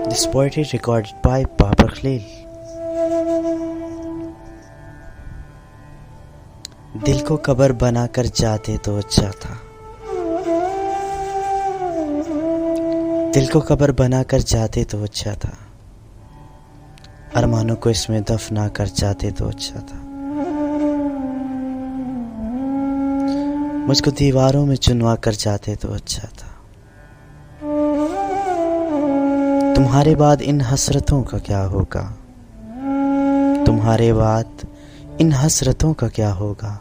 This poetry recorded by Babar Khalil. दिल को कब्र बनाकर जाते तो अच्छा था। दिल को कब्र बनाकर जाते तो अच्छा था। अरमानों को इसमें दफना कर जाते तो अच्छा था। मुझको दीवारों में चुनवा कर जाते तो अच्छा था। तुम्हारे बाद इन हसरतों का क्या होगा? तुम्हारे बाद इन हसरतों का क्या होगा?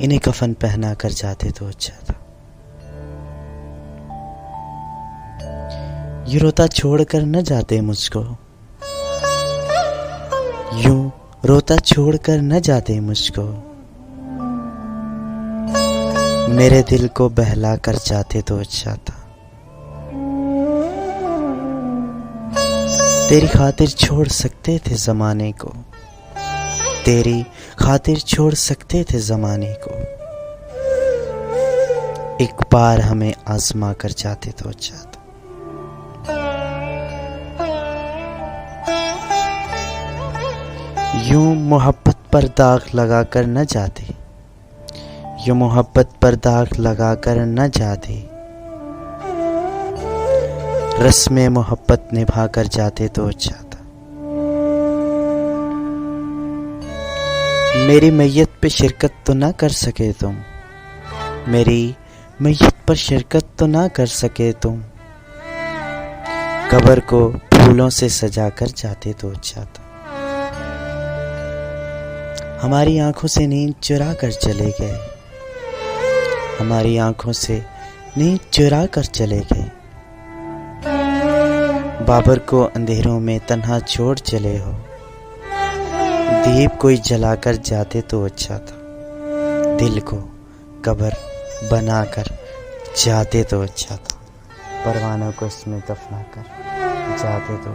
इन्हें कफन पहना कर जाते तो अच्छा था। यूं रोता छोड़कर न जाते मुझको, यूं रोता छोड़कर न जाते मुझको, मेरे दिल को बहला कर जाते तो अच्छा था। तेरी खातिर छोड़ सकते थे ज़माने को, तेरी खातिर छोड़ सकते थे ज़माने को, एक बार हमें आज़मा कर जाते तो अच्छा था। यूं मोहब्बत पर दाग लगा कर न जाते, यूं मोहब्बत पर दाग लगा कर न जाते, रस्में मोहब्बत निभा कर जाते तो अच्छा था। मेरी मैयत पे शिरकत तो ना कर सके तुम, मेरी मैयत पर शिरकत तो ना कर सके तुम, कब्र को फूलों से सजा कर जाते तो अच्छा था। हमारी आंखों से नींद चुरा कर चले गए, हमारी आंखों से नींद चुरा कर चले गए, बाबर को अंधेरों में तन्हा छोड़ चले हो, दीप कोई जलाकर जाते तो अच्छा था। दिल को कब्र बनाकर जाते तो अच्छा था, परवानों को इसमें दफना कर जाते तो